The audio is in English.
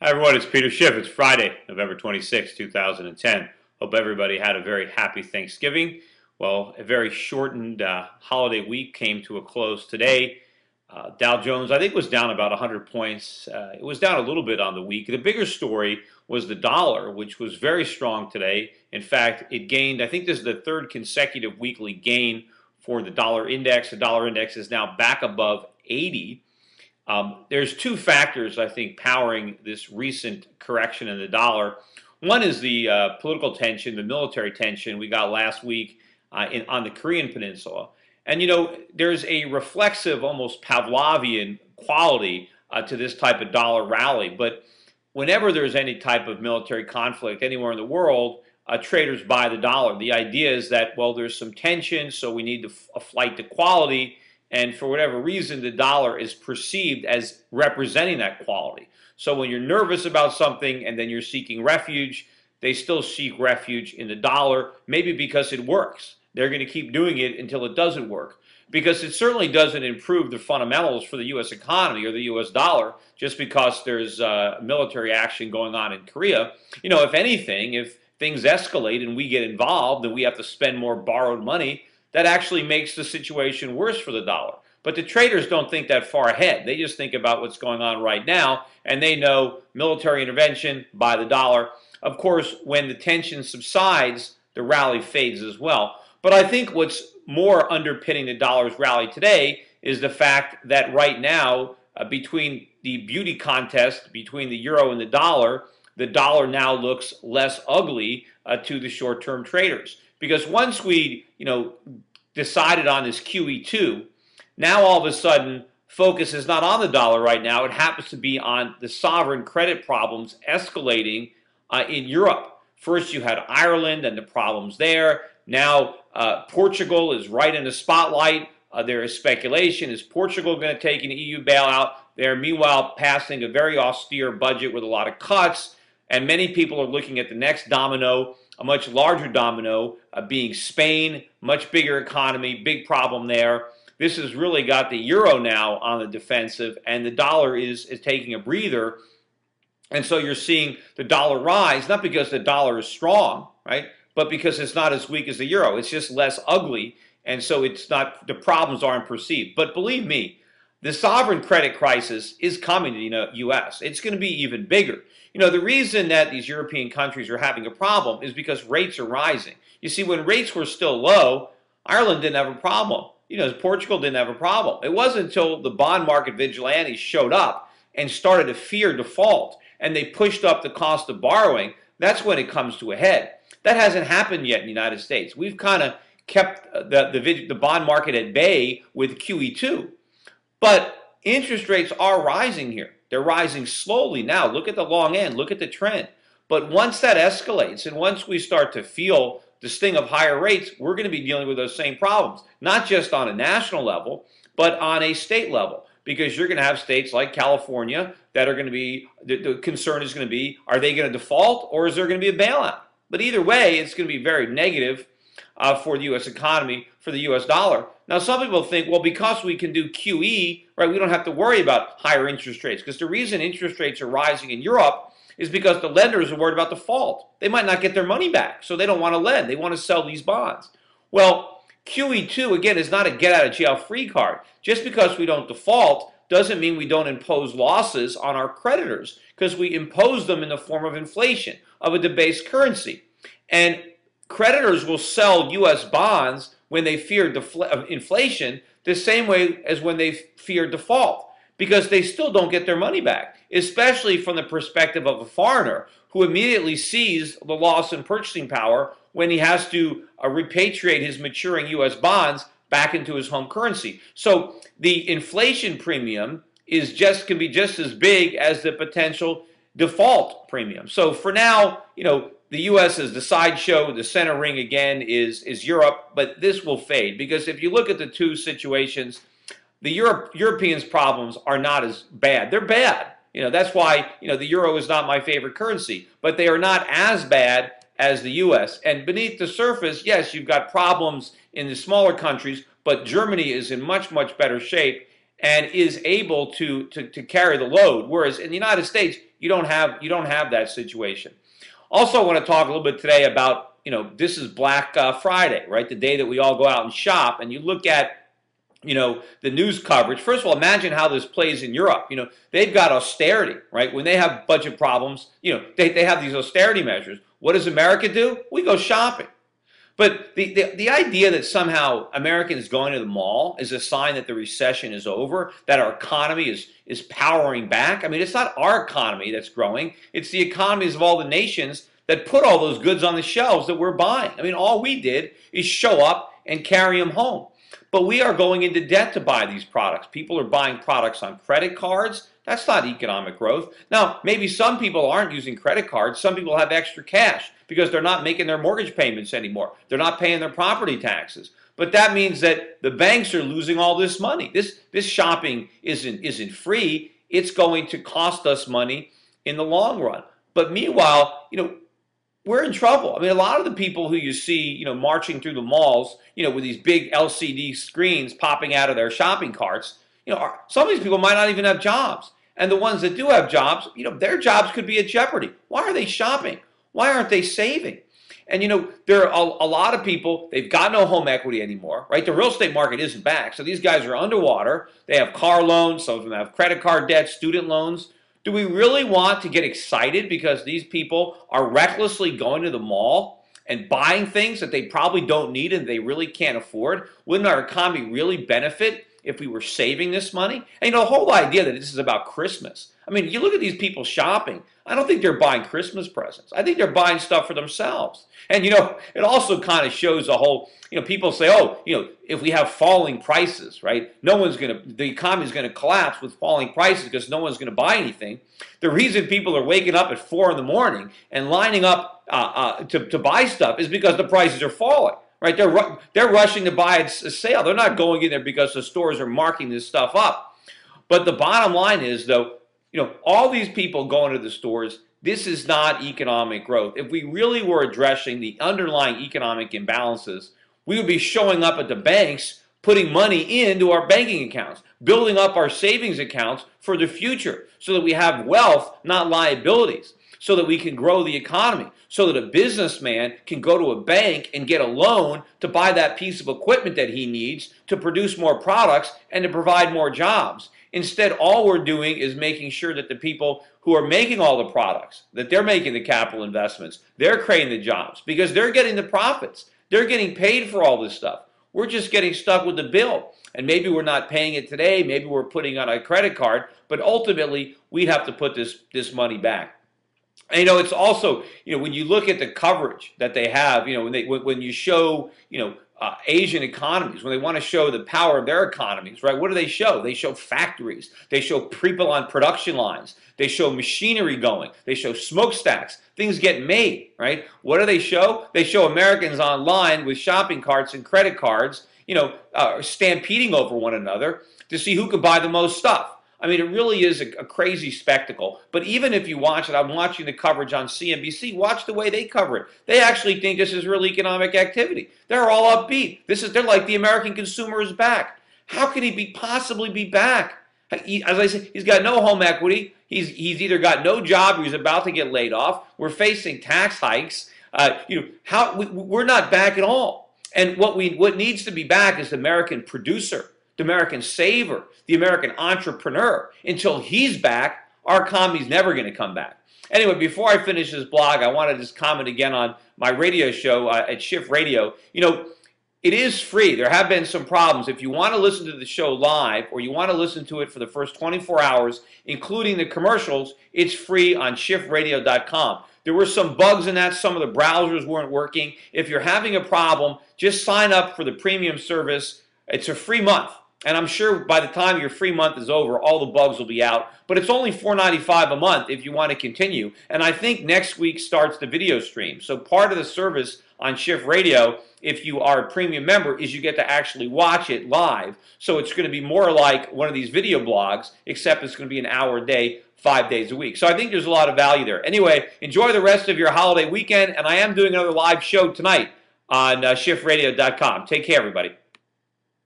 Hi everyone, it's Peter Schiff. It's Friday, November 26, 2010. Hope everybody had a very happy Thanksgiving. Well, a very shortened holiday week came to a close today. Dow Jones, I think, was down about 100 points. It was down a little bit on the week. The bigger story was the dollar, which was very strong today. In fact, it gained, I think this is the third consecutive weekly gain for the dollar index. The dollar index is now back above 80. There's two factors, I think, powering this recent correction in the dollar. One is the political tension, the military tension we got last week on the Korean Peninsula. And, there's a reflexive, almost Pavlovian quality to this type of dollar rally. But whenever there's any type of military conflict anywhere in the world, traders buy the dollar. The idea is that, well, there's some tension, so we need a flight to quality. And for whatever reason, the dollar is perceived as representing that quality. So when you're nervous about something and then you're seeking refuge, they still seek refuge in the dollar, maybe because it works. They're going to keep doing it until it doesn't work, because it certainly doesn't improve the fundamentals for the U.S. economy or the U.S. dollar just because there's military action going on in Korea. If anything, if things escalate and we get involved and we have to spend more borrowed money, that actually makes the situation worse for the dollar. But the traders don't think that far ahead. They just think about what's going on right now, and they know military intervention, buy the dollar. Of course, when the tension subsides, the rally fades as well. But I think what's more underpinning the dollar's rally today is the fact that right now, between the beauty contest between the euro and the dollar now looks less ugly to the short-term traders. Because once we, decided on this QE2, now all of a sudden focus is not on the dollar right now. It happens to be on the sovereign credit problems escalating in Europe. First you had Ireland and the problems there. Now Portugal is right in the spotlight. There is speculation. Is Portugal going to take an EU bailout? They're meanwhile passing a very austere budget with a lot of cuts. And many people are looking at the next domino, a much larger domino, being Spain, much bigger economy, big problem there. This has really got the euro now on the defensive, and the dollar is taking a breather. And so you're seeing the dollar rise, not because the dollar is strong, right, but because it's not as weak as the euro. It's just less ugly, and so it's not, the problems aren't perceived. But believe me, the sovereign credit crisis is coming to the U.S. It's going to be even bigger. The reason that these European countries are having a problem is because rates are rising. You see, when rates were still low, Ireland didn't have a problem. Portugal didn't have a problem. It wasn't until the bond market vigilantes showed up and started to fear default, and they pushed up the cost of borrowing. That's when it comes to a head. That hasn't happened yet in the United States. We've kind of kept the bond market at bay with QE2. But interest rates are rising here. They're rising slowly now. Look at the long end. Look at the trend. But once that escalates and once we start to feel the sting of higher rates, we're going to be dealing with those same problems, not just on a national level, but on a state level. Because you're going to have states like California that are going to be, the concern is going to be, are they going to default or is there going to be a bailout? But either way, it's going to be very negative for the U.S. economy, for the U.S. dollar. Now, some people think, well, because we can do QE, right, we don't have to worry about higher interest rates. Because the reason interest rates are rising in Europe is because the lenders are worried about default. They might not get their money back, so they don't want to lend. They want to sell these bonds. Well, QE2, again, is not a get-out-of-jail-free card. Just because we don't default doesn't mean we don't impose losses on our creditors, because we impose them in the form of inflation, of a debased currency. And creditors will sell U.S. bonds when they fear inflation the same way as when they fear default, because they still don't get their money back, especially from the perspective of a foreigner who immediately sees the loss in purchasing power when he has to repatriate his maturing U.S. bonds back into his home currency. So the inflation premium can be just as big as the potential default premium. So for now, the U.S. is the sideshow. The center ring, again, is Europe. But this will fade, because if you look at the two situations, the Europeans' problems are not as bad. They're bad. That's why, the euro is not my favorite currency. But they are not as bad as the U.S. And beneath the surface, yes, you've got problems in the smaller countries, but Germany is in much, much better shape. and is able to carry the load. Whereas in the United States, you don't have that situation. Also, I want to talk a little bit today about, this is Black Friday, right? The day that we all go out and shop, and you look at the news coverage. First of all, imagine how this plays in Europe. They've got austerity, right? When they have budget problems, they have these austerity measures. What does America do? We go shopping. But the idea that somehow Americans going to the mall is a sign that the recession is over, that our economy is powering back. I mean, it's not our economy that's growing. It's the economies of all the nations that put all those goods on the shelves that we're buying. I mean, all we did is show up and carry them home. But we are going into debt to buy these products. People are buying products on credit cards. That's not economic growth. Now, maybe some people aren't using credit cards. Some people have extra cash because they're not making their mortgage payments anymore. They're not paying their property taxes. But that means that the banks are losing all this money. This shopping isn't free. It's going to cost us money in the long run. But meanwhile, we're in trouble. I mean, a lot of the people who you see, marching through the malls, with these big LCD screens popping out of their shopping carts, some of these people might not even have jobs. And the ones that do have jobs, their jobs could be at jeopardy. Why are they shopping? Why aren't they saving? And, there are a lot of people, they've got no home equity anymore, right? The real estate market isn't back. So these guys are underwater. They have car loans. Some of them have credit card debt, student loans. Do we really want to get excited because these people are recklessly going to the mall and buying things that they probably don't need and they really can't afford? Wouldn't our economy really benefit if we were saving this money? And the whole idea that this is about Christmas. I mean, you look at these people shopping. I don't think they're buying Christmas presents. I think they're buying stuff for themselves. And, it also kind of shows a whole, people say, oh, if we have falling prices, right, the economy is going to collapse with falling prices because no one's going to buy anything. The reason people are waking up at 4 in the morning and lining up to buy stuff is because the prices are falling. Right? They're rushing to buy a sale. They're not going in there because the stores are marking this stuff up. But the bottom line is, though, all these people going to the stores, this is not economic growth. If we really were addressing the underlying economic imbalances, we would be showing up at the banks, putting money into our banking accounts, building up our savings accounts for the future so that we have wealth, not liabilities, so that we can grow the economy, so that a businessman can go to a bank and get a loan to buy that piece of equipment that he needs to produce more products and to provide more jobs. Instead, all we're doing is making sure that the people who are making all the products, that they're making the capital investments, they're creating the jobs because they're getting the profits. They're getting paid for all this stuff. We're just getting stuck with the bill. And maybe we're not paying it today. Maybe we're putting on a credit card. But ultimately, we'd have to put this money back. And, it's also, when you look at the coverage that they have, when you show, Asian economies, when they want to show the power of their economies, right? What do they show? They show factories. They show people on production lines. They show machinery going. They show smokestacks. Things get made, right? What do they show? They show Americans online with shopping carts and credit cards, stampeding over one another to see who can buy the most stuff. I mean, it really is a crazy spectacle. But even if you watch it, I'm watching the coverage on CNBC. Watch the way they cover it. They actually think this is real economic activity. They're all upbeat. They're like the American consumer is back. How can he possibly be back? As I said, he's got no home equity. He's either got no job or he's about to get laid off. We're facing tax hikes. We're not back at all. And what needs to be back is the American producer, the American saver, the American entrepreneur. Until he's back, our economy's never going to come back. Anyway, before I finish this blog, I want to just comment again on my radio show at Schiff Radio. It is free. There have been some problems. If you want to listen to the show live or you want to listen to it for the first 24 hours, including the commercials, it's free on schiffradio.com. There were some bugs in that. Some of the browsers weren't working. If you're having a problem, just sign up for the premium service. It's a free month. And I'm sure by the time your free month is over, all the bugs will be out. But it's only $4.95 a month if you want to continue. And I think next week starts the video stream. So part of the service on Schiff Radio, if you are a premium member, is you get to actually watch it live. So it's going to be more like one of these video blogs, except it's going to be an hour a day, 5 days a week. So I think there's a lot of value there. Anyway, enjoy the rest of your holiday weekend. And I am doing another live show tonight on schiffradio.com. Take care, everybody.